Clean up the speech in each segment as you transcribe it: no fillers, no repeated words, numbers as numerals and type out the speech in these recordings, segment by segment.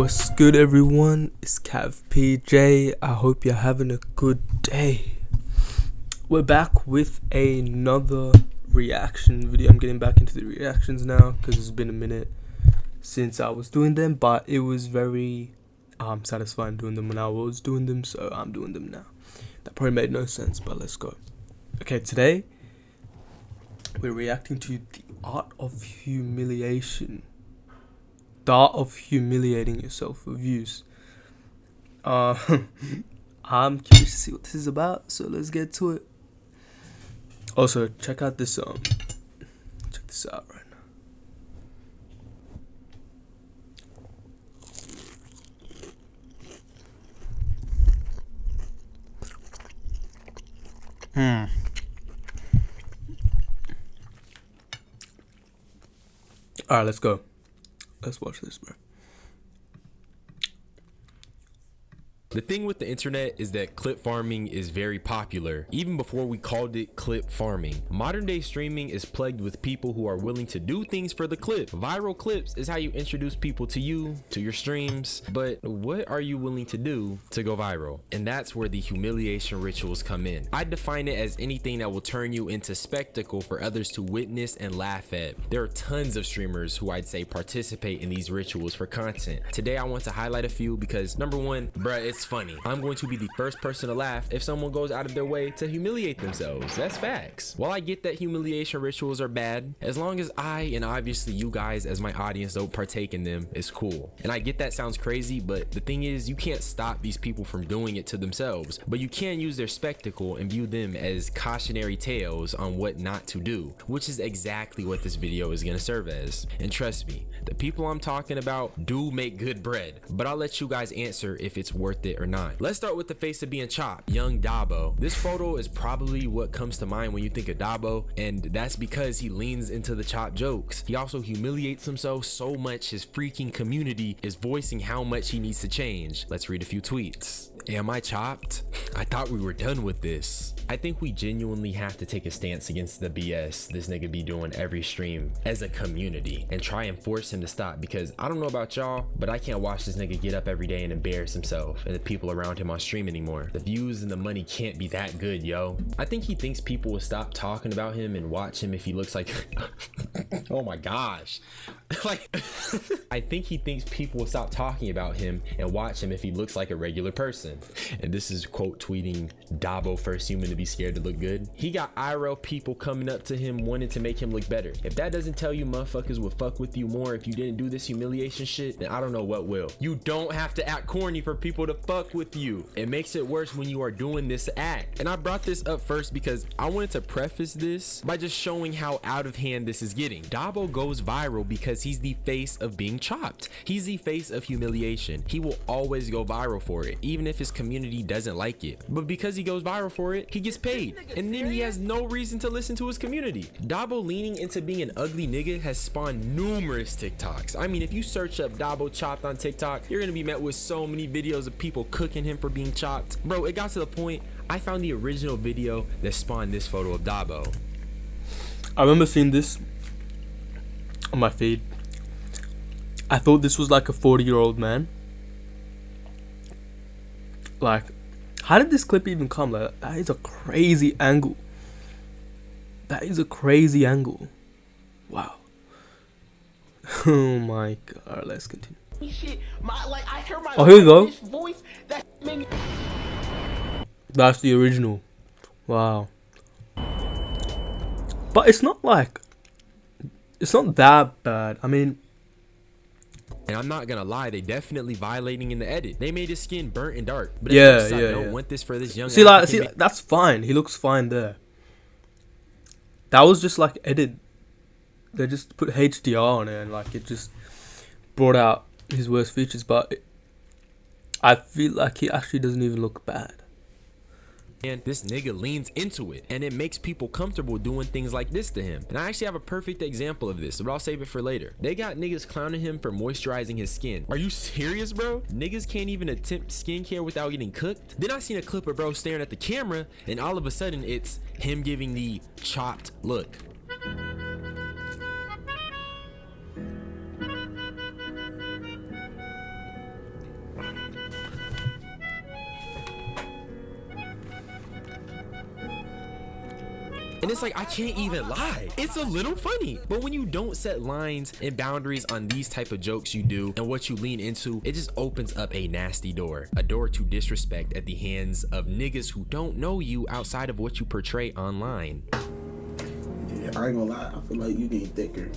What's good, everyone? It's Cav PJ. I hope you're having a good day. We're back with another reaction video. I'm getting back into the reactions now because it's been a minute since I was doing them, but it was very satisfying doing them when I was doing them, so I'm doing them now. That probably made no sense, but let's go. Okay, today we're reacting to the art of humiliation. The art of humiliating yourself for views. I'm curious to see what this is about, so let's get to it. Also, check out this check this out right now. Alright, let's go. Let's watch this, bro. The thing with the internet is that clip farming is very popular, even before we called it clip farming. Modern day streaming is plagued with people who are willing to do things for the clip. Viral clips is how you introduce people to you, to your streams, but what are you willing to do to go viral? And that's where the humiliation rituals come in. I define it as anything that will turn you into spectacle for others to witness and laugh at. There are tons of streamers who I'd say participate in these rituals for content. Today I want to highlight a few because number one, bruh, it's funny. I'm going to be the first person to laugh if someone goes out of their way to humiliate themselves. That's facts. While I get that humiliation rituals are bad, as long as I and obviously you guys as my audience don't partake in them, it's cool. And I get that sounds crazy, but the thing is, you can't stop these people from doing it to themselves, but you can use their spectacle and view them as cautionary tales on what not to do, which is exactly what this video is going to serve as. And trust me, the people I'm talking about do make good bread, but I'll let you guys answer if it's worth it or not. Let's start with the face of being chopped, young Dabo. This photo is probably what comes to mind when you think of Dabo, and that's because he leans into the chop jokes. He also humiliates himself so much his freaking community is voicing how much he needs to change. Let's read a few tweets. Am I chopped? I thought we were done with this. I think we genuinely have to take a stance against the BS this nigga be doing every stream as a community and try and force him to stop, because I don't know about y'all, but I can't watch this nigga get up every day and embarrass himself and the people around him on stream anymore. The views and the money can't be that good, yo. I think he thinks people will stop talking about him and watch him if he looks like oh my gosh. Like I think he thinks people will stop talking about him and watch him if he looks like a regular person. And this is quote tweeting Dabo, first human to be scared to look good. He got IRL people coming up to him wanting to make him look better. If that doesn't tell you motherfuckers would fuck with you more if you didn't do this humiliation shit, then I don't know what will. You don't have to act corny for people to fuck with you. It makes it worse when you are doing this act. And I brought this up first because I wanted to preface this by just showing how out of hand this is getting. Dabo goes viral because he's the face of being chopped. He's the face of humiliation. He will always go viral for it, even if his community doesn't like it. But because he goes viral for it, he gets paid. And then he has no reason to listen to his community. Dabo leaning into being an ugly nigga has spawned numerous TikToks. I mean, if you search up Dabo chopped on TikTok, you're gonna be met with so many videos of people cooking him for being chopped. Bro, it got to the point I found the original video that spawned this photo of Dabo. I remember seeing this on my feed. I thought this was like a 40-year-old man. Like, how did this clip even come? Like, that is a crazy angle. That is a crazy angle. Wow. Oh my god. Let's continue. Oh, here we go. That's the original. Wow. But it's not like, it's not that bad. I mean, and I'm not gonna lie, they definitely violating in the edit. They made his skin burnt and dark. But yeah. Don't want this for this young. See, that's fine. He looks fine there. That was just like edit. They just put HDR on it and like it just brought out his worst features. But I feel like he actually doesn't even look bad. And this nigga leans into it, and it makes people comfortable doing things like this to him. And I actually have a perfect example of this, but I'll save it for later. They got niggas clowning him for moisturizing his skin. Are you serious, bro? Niggas can't even attempt skincare without getting cooked? Then I seen a clip of bro staring at the camera, and all of a sudden it's him giving the chopped look. And it's like, I can't even lie. It's a little funny. But when you don't set lines and boundaries on these type of jokes you do and what you lean into, it just opens up a nasty door. A door to disrespect at the hands of niggas who don't know you outside of what you portray online. Yeah, I ain't gonna lie, I feel like you getting thicker.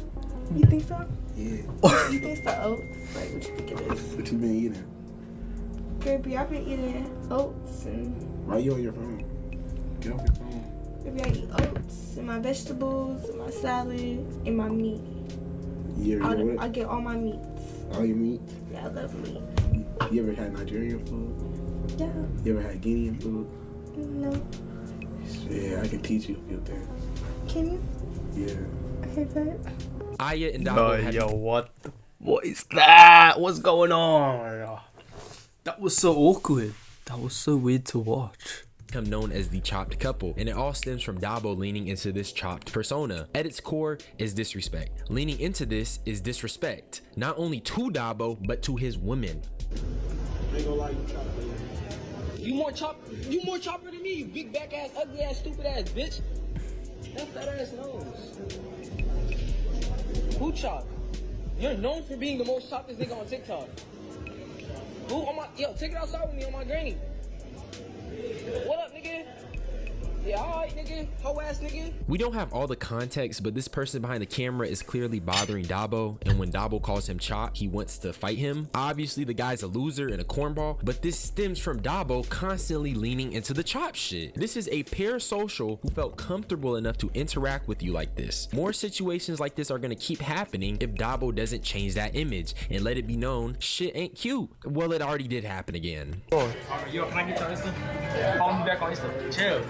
You think so? Yeah. You think it's the oats? Like, what you think it is? What you been eating? Baby, I've been eating oats and... Why you on your phone? Get off your phone. Baby, I eat oats and my vegetables and my salad and my meat. I get all my meats. All your meat? Yeah, I love meat. You ever had Nigerian food? Yeah. You ever had Guinean food? No. Yeah, I can teach you a few things. Can you? Yeah. Okay, bet. Aya and Dabo What is that? What's going on? That was so awkward. That was so weird to watch. become known as the chopped couple, and it all stems from Dabo leaning into this chopped persona. At its core is disrespect. Leaning into this is disrespect, not only to Dabo, but to his women. You more chopper than me, you big back ass, ugly ass, stupid ass bitch. That fat ass nose. Who chop? You're known for being the most choppest nigga on TikTok. Who on my take it outside with me on my granny. What up, nigga? Yeah, alright, nigga. Hoe ass nigga. We don't have all the context, but this person behind the camera is clearly bothering Dabo, and when Dabo calls him Chop, he wants to fight him. Obviously, the guy's a loser and a cornball, but this stems from Dabo constantly leaning into the Chop shit. This is a parasocial who felt comfortable enough to interact with you like this. More situations like this are gonna keep happening if Dabo doesn't change that image and let it be known shit ain't cute. Well, it already did happen again. Yo, can I get your Insta? Follow me back on Insta. Chill.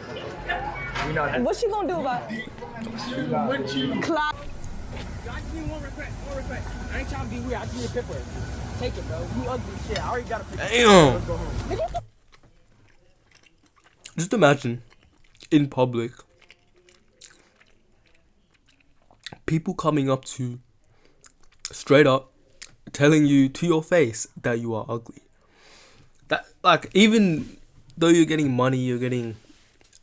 We know that. What she gonna do about it? What you? Clock. I just need one request. I ain't trying to be weird. I just need a picture. Take it, bro. You ugly shit. I already got a picture. Damn. Let's go home. Just imagine, in public, people coming up to, straight up, telling you to your face that you are ugly. That, like, even though you're getting money, you're getting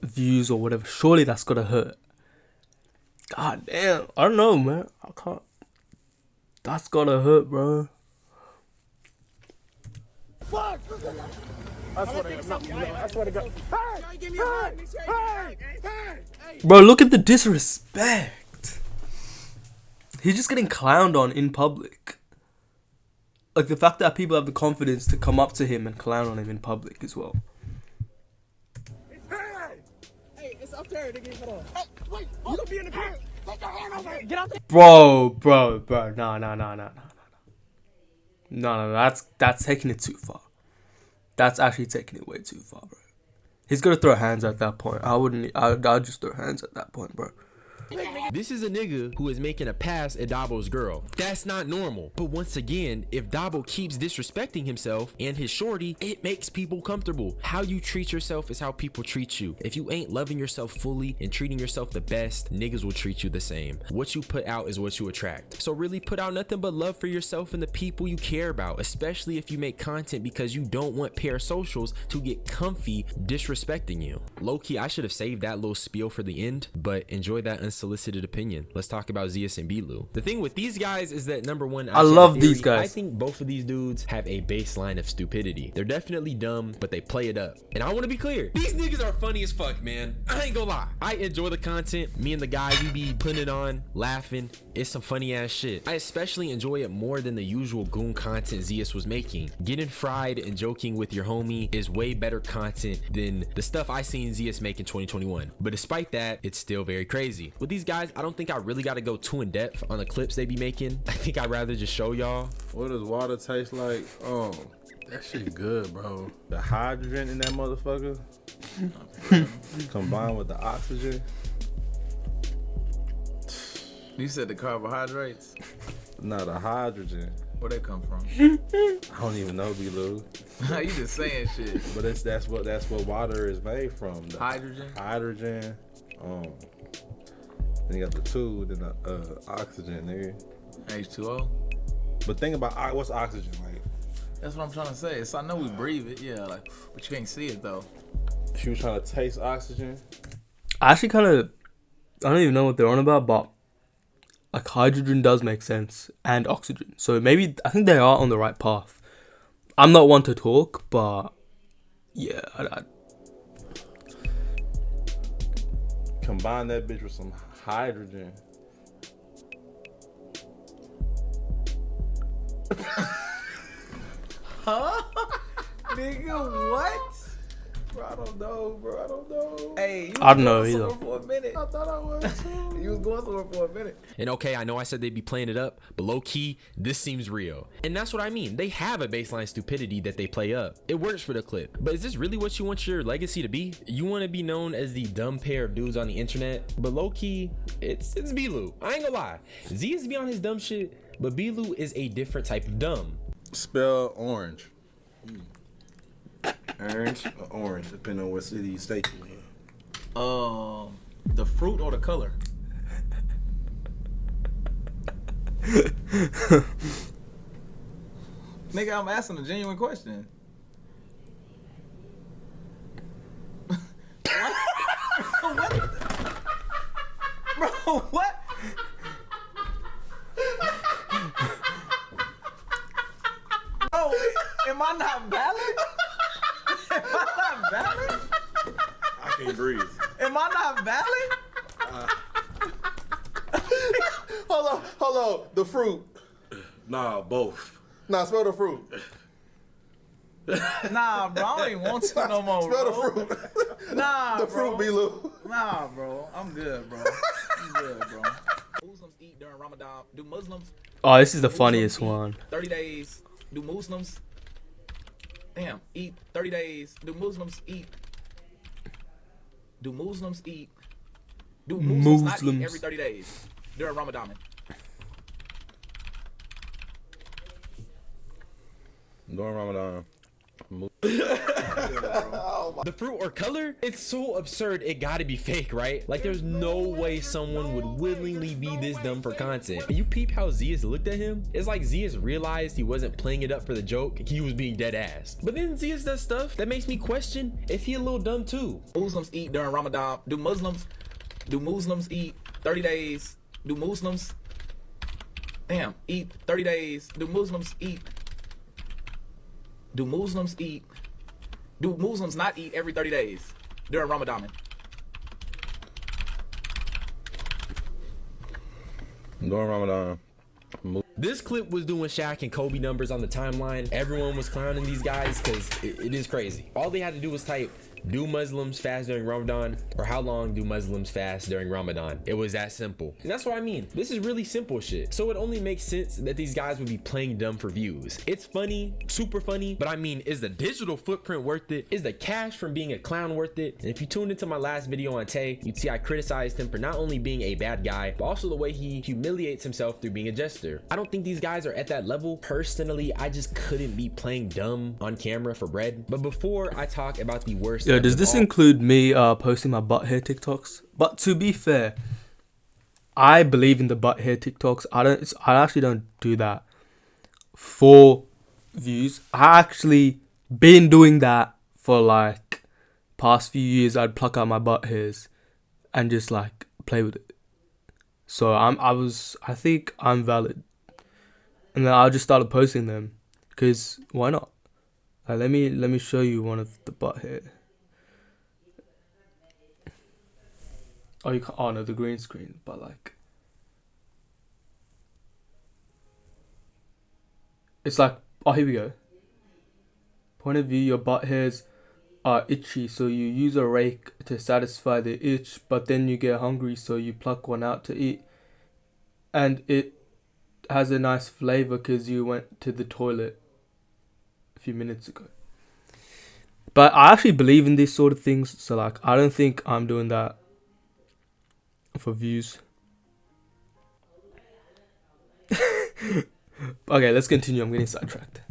views or whatever, surely that's gotta hurt. God damn, I don't know, man. I can't. That's gotta hurt, bro. Fuck! I swear to God. Bro, look at the disrespect. He's just getting clowned on in public. Like, the fact that people have the confidence to come up to him and clown on him in public as well. Hey, it's up there, nigga. Hold on. Hey, wait. You gonna be in the car? Take your hand over. Get out there. Bro. No, that's taking it too far. That's actually taking it way too far, bro. He's gonna throw hands at that point. I'd just throw hands at that point, bro. This is a nigga who is making a pass at Dabo's girl. That's not normal. But once again, if Dabo keeps disrespecting himself and his shorty, it makes people comfortable. How you treat yourself is how people treat you. If you ain't loving yourself fully and treating yourself the best, niggas will treat you the same. What you put out is what you attract. So really put out nothing but love for yourself and the people you care about, especially if you make content because you don't want parasocials to get comfy disrespecting you. Low-key, I should have saved that little spiel for the end, but enjoy that unsolicited opinion. Let's talk about Zeus and Bilu. The thing with these guys is that number one, I love these guys. I think both of these dudes have a baseline of stupidity. They're definitely dumb, but they play it up. And I want to be clear, these niggas are funny as fuck, man. I ain't gonna lie. I enjoy the content. Me and the guy, we be putting it on, laughing. It's some funny ass shit. I especially enjoy it more than the usual goon content Zeus was making. Getting fried and joking with your homie is way better content than the stuff I seen Zeus make in 2021. But despite that, it's still very crazy. With these guys, I don't think I really got to go too in depth on the clips they be making. I think I'd rather just show y'all. What does water taste like? That shit good, bro. The hydrogen in that motherfucker combined with the oxygen. You said the carbohydrates? No, the hydrogen. Where they come from? I don't even know, B-Lou. You just saying shit. But that's what water is made from. The Hydrogen? Hydrogen. Then you got the two, then the oxygen, nigga. H2O? But think about what's oxygen like? That's what I'm trying to say. So I know we breathe it, yeah, like, but you can't see it though. She was trying to taste oxygen. I actually kind of I don't even know what they're on about, but like hydrogen does make sense and oxygen. So maybe I think they are on the right path. I'm not one to talk, but yeah, Combine that bitch with some hydrogen. Huh? Nigga, what? Bro, I don't know, bro. I don't know. Hey, you I don't was know going either. somewhere for a minute. I thought I was too. You was going somewhere for a minute. And okay, I know I said they'd be playing it up, but low key, this seems real. And that's what I mean. They have a baseline stupidity that they play up. It works for the clip. But is this really what you want your legacy to be? You want to be known as the dumb pair of dudes on the internet? But low key, it's B-Lou. I ain't gonna lie. Z is beyond his dumb shit, but B-Lou is a different type of dumb. Spell orange. Orange or orange, depending on what city you stay in. The fruit or the color? Nigga, I'm asking a genuine question. What? Bro, what? Bro, am I not valid? Am I not valid? I can't breathe. Am I not valid? Hold on. The fruit. Nah, both. Nah, smell the fruit. Nah, bro, I don't even want to no more, Smell bro. the fruit. Nah, The bro. fruit, B-Lou. Nah, bro. I'm good, bro. I'm good, bro. Muslims eat during Ramadan. Do Muslims? Oh, this is the Muslims funniest eat one. 30 days. Do Muslims? Damn. Eat 30 days. Do Muslims eat? Do Muslims eat? Do Muslims not eat Muslims. every 30 days during Ramadan? During Ramadan. The fruit or color? It's so absurd, it gotta be fake, right? Like, there's no way someone would willingly be this dumb for content. But you peep how Zias looked at him? It's like Zias realized he wasn't playing it up for the joke, he was being dead ass. But then Zias does stuff that makes me question if he a little dumb too. Muslims eat during Ramadan. Do Muslims eat 30 days? Do Muslims? Damn. Eat 30 days. Do Muslims eat? Do Muslims eat? Do Muslims not eat every 30 days during Ramadan? During Ramadan. This clip was doing Shaq and Kobe numbers on the timeline. Everyone was clowning these guys because it is crazy. All they had to do was type, do Muslims fast during Ramadan? Or how long do Muslims fast during Ramadan? It was that simple. And that's what I mean. This is really simple shit. So it only makes sense that these guys would be playing dumb for views. It's funny, super funny, but I mean, is the digital footprint worth it? Is the cash from being a clown worth it? And if you tuned into my last video on Tay, you'd see I criticized him for not only being a bad guy, but also the way he humiliates himself through being a jester. I don't think these guys are at that level. Personally, I just couldn't be playing dumb on camera for bread. But before I talk about the worst, Yeah, does this include me posting my butt hair TikToks? But to be fair, I believe in the butt hair TikToks. I actually don't do that for views. I actually been doing that for like past few years. I'd pluck out my butt hairs and just like play with it. So I think I'm valid. And then I just started posting them because why not? Let me show you one of the butt hair. Oh, you can't. Oh no, the green screen. But like, it's like. Oh, here we go. Point of view: your butt hairs are itchy, so you use a rake to satisfy the itch. But then you get hungry, so you pluck one out to eat, and it has a nice flavor because you went to the toilet a few minutes ago. But I actually believe in these sort of things, so like, I don't think I'm doing that for views. Okay, let's continue. I'm getting sidetracked.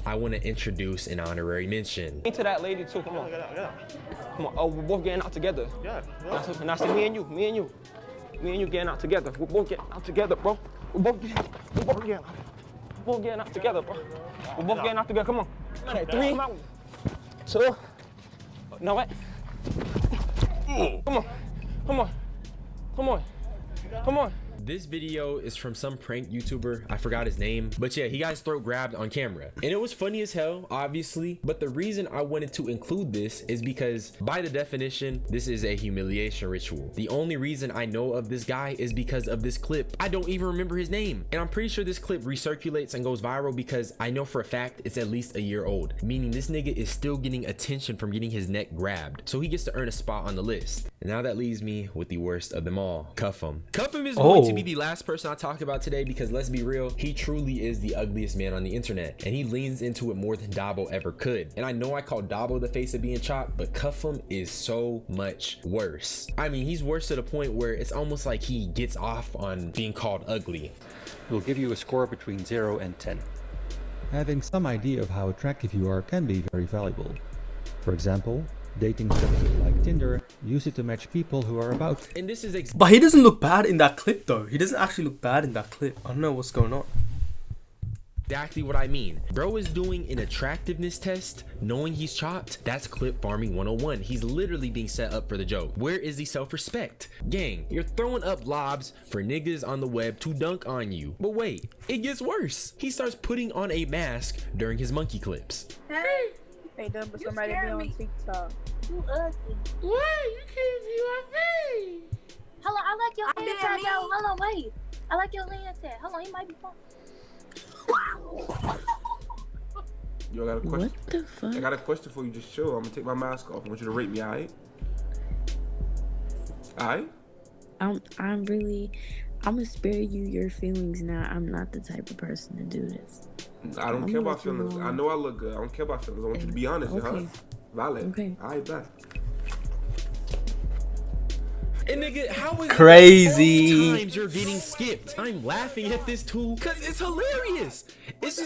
I want to introduce an honorary mention. Into that lady too. Come on. Come on. Oh, we're both getting out together. Yeah. And I said, me and you getting out together. We're both getting out together, bro. We're both getting out together, bro. We're both getting out together. Come on. 3, 2. No, what? Come on. Come on. Come on. Come on. This video is from some prank YouTuber. I forgot his name. But yeah, he got his throat grabbed on camera. And it was funny as hell, obviously. But the reason I wanted to include this is because by the definition, this is a humiliation ritual. The only reason I know of this guy is because of this clip. I don't even remember his name. And I'm pretty sure this clip recirculates and goes viral because I know for a fact it's at least a year old. Meaning this nigga is still getting attention from getting his neck grabbed. So he gets to earn a spot on the list. And now that leaves me with the worst of them all. Cuff him. Cuff him is going to be the last person I talk about today because let's be real, he truly is the ugliest man on the internet and he leans into it more than Dabo ever could. And I know I call Dabo the face of being chopped, but Cuff him is so much worse. I mean, he's worse to the point where it's almost like he gets off on being called ugly. We'll give you a score between 0 and 10. Having some idea of how attractive you are can be very valuable. For example, dating services like Tinder use it to match people who are about. And this is But he doesn't look bad in that clip though. He doesn't actually look bad in that clip. I don't know what's going on. exactly what I mean. Bro is doing an attractiveness test knowing he's chopped. That's clip farming 101. He's literally being set up for the joke. Where is the self-respect? Gang, you're throwing up lobs for niggas on the web to dunk on you. But wait, it gets worse. He starts putting on a mask during his monkey clips. Hey, done but somebody be on TikTok. You ugly. Why? You can't see my face. Hold on, I like your hand tag, yo. Hold on, wait. I like your hand tag. Hold on, he might be fun. Yo, I got a question. What the fuck? I got a question for you. Just chill. I'm gonna take my mask off. I want you to rate me, alright? Alright? I'm gonna spare you your feelings now. I'm not the type of person to do this. I don't care about feelings. I know I look good. I don't care about feelings. I want you to be honest, huh? Valid. Okay. Alright, bet. And nigga, how is Crazy. it times you're getting skipped? I'm laughing at this too because it's hilarious. It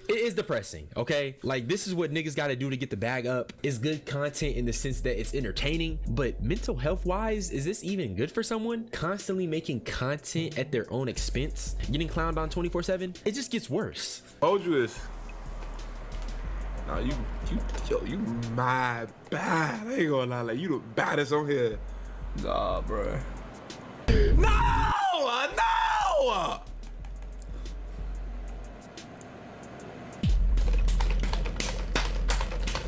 is depressing, okay? Like, this is what niggas gotta do to get the bag up. It's good content in the sense that it's entertaining, but mental health wise, is this even good for someone? Constantly making content at their own expense, getting clowned on 24/7, it just gets worse. Told you this. Nah, you mad bad. I ain't gonna lie, like, you the baddest on here. Nah, bro. No!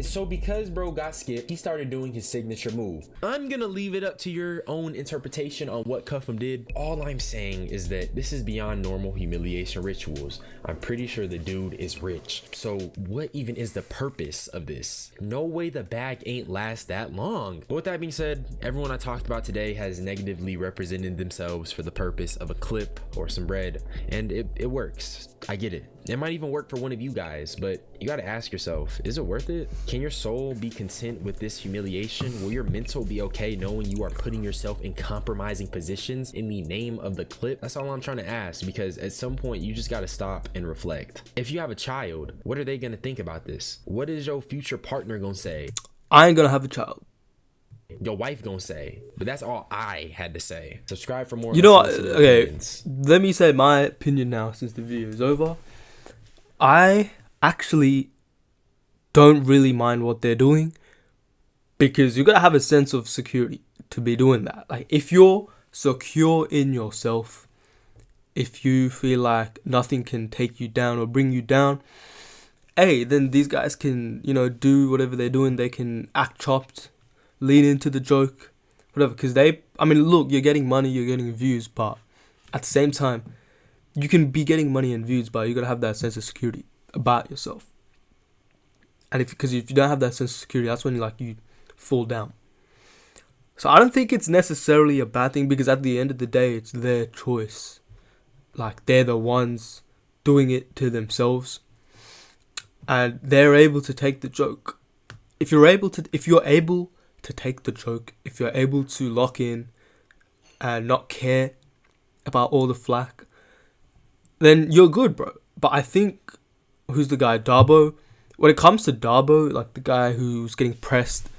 So because bro got skipped, he started doing his signature move. I'm gonna leave it up to your own interpretation on what Cuffham did. All I'm saying is that this is beyond normal humiliation rituals. I'm pretty sure the dude is rich. So what even is the purpose of this? No way the bag ain't last that long. But with that being said, everyone I talked about today has negatively represented themselves for the purpose of a clip or some bread. And it works. I get it. It might even work for one of you guys, but you gotta ask yourself, is it worth it? Can your soul be content with this humiliation? Will your mental be okay knowing you are putting yourself in compromising positions in the name of the clip? That's all I'm trying to ask, because at some point you just gotta stop and reflect. If you have a child, what are they gonna think about this? What is your future partner gonna say? I ain't gonna have a child. Your wife gonna say? But that's all I had to say. Subscribe for more. You know what? unsolicited Okay, opinions. let me say my opinion now since the video is over. I actually don't really mind what they're doing because you gotta have a sense of security to be doing that. Like, if you're secure in yourself, if you feel like nothing can take you down or bring you down, hey, then these guys can, you know, do whatever they're doing. They can act chopped, lean into the joke, whatever. Because I mean, look, you're getting money, you're getting views, but at the same time, you can be getting money and views, but you gotta have that sense of security about yourself. And because if you don't have that sense of security, that's when you fall down. So I don't think it's necessarily a bad thing, because at the end of the day, it's their choice. Like, they're the ones doing it to themselves, and they're able to take the joke. If you're able to take the joke, if you're able to lock in and not care about all the flack, then you're good, bro. But I think, who's the guy, Dabo? When it comes to Dabo, like the guy who's getting pressed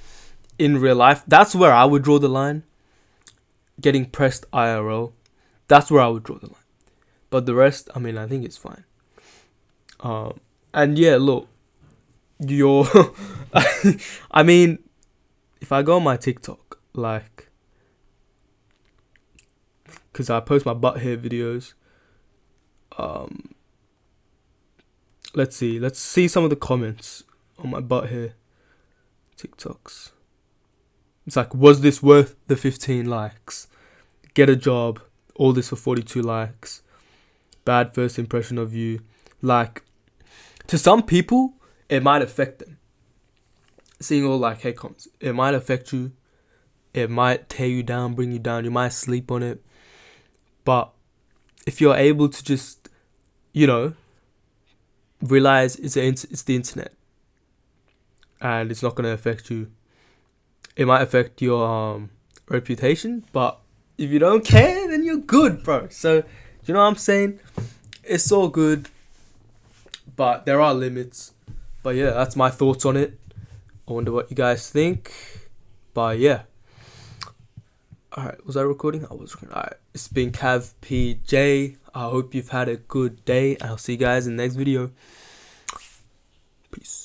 in real life, that's where I would draw the line. Getting pressed IRL, that's where I would draw the line. But the rest, I mean, I think it's fine. And yeah, look, I mean, if I go on my TikTok, like, because I post my butt hair videos. Let's see some of the comments on my butt hair TikToks. It's like, was this worth the 15 likes? Get a job. All this for 42 likes. Bad first impression of you. Like, to some people, it might affect them. Seeing all like hate comments, it might affect you. It might tear you down, bring you down. You might sleep on it. But if you're able to just, realize it's the internet, and it's not going to affect you. It might affect your reputation, but if you don't care, then you're good, bro. So, you know what I'm saying? It's all good, but there are limits. But yeah, that's my thoughts on it. I wonder what you guys think. But yeah. Alright, was I recording? I was recording. Alright, it's been Cav PJ. I hope you've had a good day. I'll see you guys in the next video. Peace.